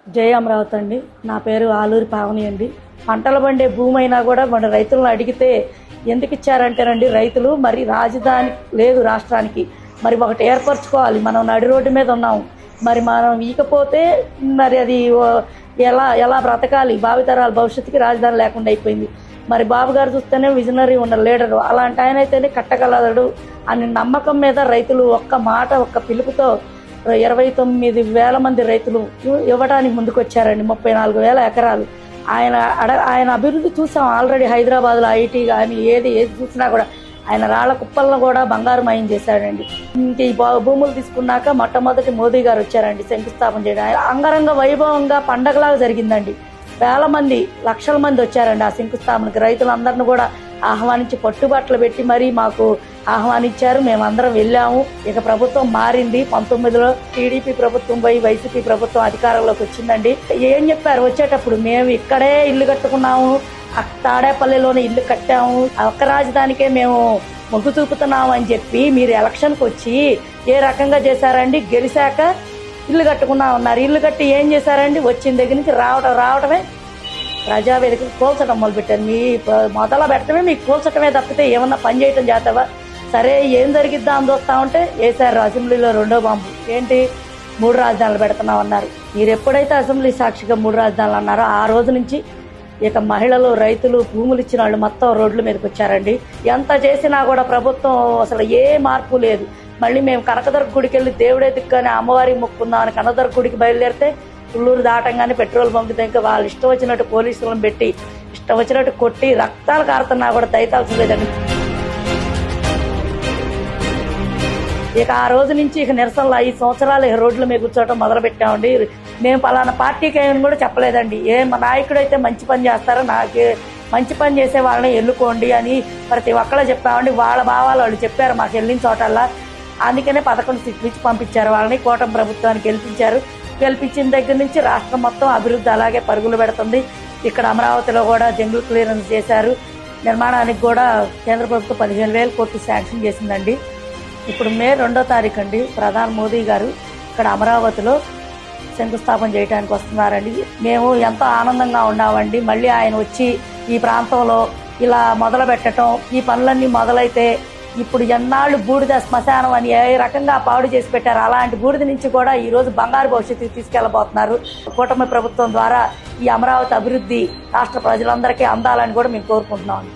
జై అమరావతి అండి. నా పేరు ఆలూరి పావని అండి. పంటలు పండే భూమి అయినా కూడా మన రైతులను అడిగితే ఎందుకు ఇచ్చారంటేనండి, రైతులు మరి రాజధాని లేదు రాష్ట్రానికి, మరి ఒకటి ఏర్పరచుకోవాలి. మనం నడి రోడ్డు మీద ఉన్నాము, మరి మనం ఇకపోతే మరి అది ఎలా ఎలా బ్రతకాలి? భావితరాల భవిష్యత్తుకి రాజధాని లేకుండా అయిపోయింది. మరి బాబు గారు చూస్తేనే విజనరీ ఉన్న లీడరు, అలాంటి ఆయన అయితేనే కట్టగలడు అని నమ్మకం మీద రైతులు ఒక్క మాట ఒక్క పిలుపుతో 29,000 మంది రైతులు ఇవ్వడానికి ముందుకు వచ్చారండి. 34,000 ఎకరాలు. ఆయన అభివృద్ధి చూసాం ఆల్రెడీ. హైదరాబాద్లో ఐటీ కానీ ఏది చూసినా కూడా ఆయన రాళ్ల కుప్పలను కూడా బంగారుమయం చేశాడండి. ఇంక ఈ భూములు తీసుకున్నాక మొట్టమొదటి మోదీ గారు వచ్చారండి శంకుస్థాపన చేయడం. ఆయన అంగరంగ వైభవంగా పండగలాగా జరిగిందండి. వేల మంది లక్షల మంది వచ్చారండి ఆ శంకుస్థాపనకి. రైతులందరిని కూడా ఆహ్వానించి పట్టుబట్టలు పెట్టి మరీ మాకు ఆహ్వానించారు. మేమందరం వెళ్ళాము. ఇక ప్రభుత్వం మారింది. 19లో టీడీపీ ప్రభుత్వం పోయి వైసీపీ ప్రభుత్వం అధికారంలోకి వచ్చిందండి. ఏం చెప్పారు వచ్చేటప్పుడు? మేము ఇక్కడే ఇల్లు కట్టుకున్నాము, తాడేపల్లిలోనే ఇల్లు కట్టాము, ఒక్క రాజధానికే మేము మొగ్గు చూపుతున్నాము అని చెప్పి మీరు ఎలక్షన్కి వచ్చి ఏ రకంగా చేశారండి? గెలిచాక ఇల్లు కట్టుకున్నా ఉన్నారు. ఇల్లు కట్టి ఏం చేశారండి? వచ్చిన దగ్గర నుంచి రావటమే ప్రజావేదిక కూల్చడం మొదలుపెట్టారు. మీ మొదలు పెట్టడమే మీకు కూల్చటమే తప్పితే ఏమన్నా పని చేయటం చేస్తావా? సరే ఏం జరిగిద్దా అని చూస్తా ఉంటే వేశారు అసెంబ్లీలో రెండో బాంబు. ఏంటి? 3 రాజధానులు పెడుతున్నాం అన్నారు. మీరు ఎప్పుడైతే అసెంబ్లీ సాక్షిగా 3 రాజధానులు అన్నారో ఆ రోజు నుంచి ఇక మహిళలు, రైతులు, భూములు ఇచ్చిన వాళ్ళు మొత్తం రోడ్ల మీదకి వచ్చారండి. ఎంత చేసినా కూడా ప్రభుత్వం అసలు ఏ మార్పు లేదు. మళ్ళీ మేము కనకదుర్గ గుడికి వెళ్ళి దేవుడే దిక్కని అమ్మవారికి మొక్కుందామని కనకదుర్గ గుడికి బయలుదేరితే పుల్లూరు దాటంగానే పెట్రోల్ బంక్ దగ్గర వాళ్ళు ఇష్టం వచ్చినట్టు పోలీసులను పెట్టి ఇష్టం వచ్చినట్టు కొట్టి రక్తాలు కారుతున్నా కూడా దయతాల్సలేదండి. ఇక ఆ రోజు నుంచి ఇక నిరసనలు 5 సంవత్సరాలు రోడ్ల మీద కూర్చోవడం మొదలు పెట్టామండి. మేము పలానా పార్టీకి ఏమని కూడా చెప్పలేదండి. మా నాయకుడు అయితే మంచి పని చేస్తారో, నాకు మంచి పని చేసే వాళ్ళని ఎన్నుకోండి అని ప్రతి ఒక్కళ్ళు చెప్పామండి. వాళ్ళ భావాలు వాళ్ళు చెప్పారు మాకు వెళ్ళిన చోటల్లా. అందుకనే 11 సీట్లు ఇచ్చి పంపించారు వాళ్ళని. కూటమి ప్రభుత్వానికి గెలిపించిన దగ్గర నుంచి రాష్ట్రం మొత్తం అభివృద్ధి అలాగే పరుగులు పెడుతుంది. ఇక్కడ అమరావతిలో కూడా జంగుల్ క్లియరెన్స్ చేశారు. నిర్మాణానికి కూడా కేంద్ర ప్రభుత్వం 15,000 కోట్లు శాంక్షన్ చేసిందండి. ఇప్పుడు మే 2వ తారీఖు అండి ప్రధాని మోదీ గారు ఇక్కడ అమరావతిలో శంకుస్థాపన చేయడానికి వస్తున్నారండి. మేము ఎంతో ఆనందంగా ఉన్నామండి. మళ్ళీ ఆయన వచ్చి ఈ ప్రాంతంలో ఇలా మొదలు పెట్టడం, ఈ పనులన్నీ మొదలైతే ఇప్పుడు ఎన్నాళ్ళు బూడిద శ్మశానం అని ఏ రకంగా పాడు చేసి పెట్టారు, అలాంటి బూడిద నుంచి కూడా ఈ రోజు బంగారు భవిష్యత్తుకి తీసుకెళ్లబోతున్నారు. కూటమి ప్రభుత్వం ద్వారా ఈ అమరావతి అభివృద్ధి రాష్ట్ర ప్రజలందరికీ అందాలని కూడా మేము కోరుకుంటున్నాం.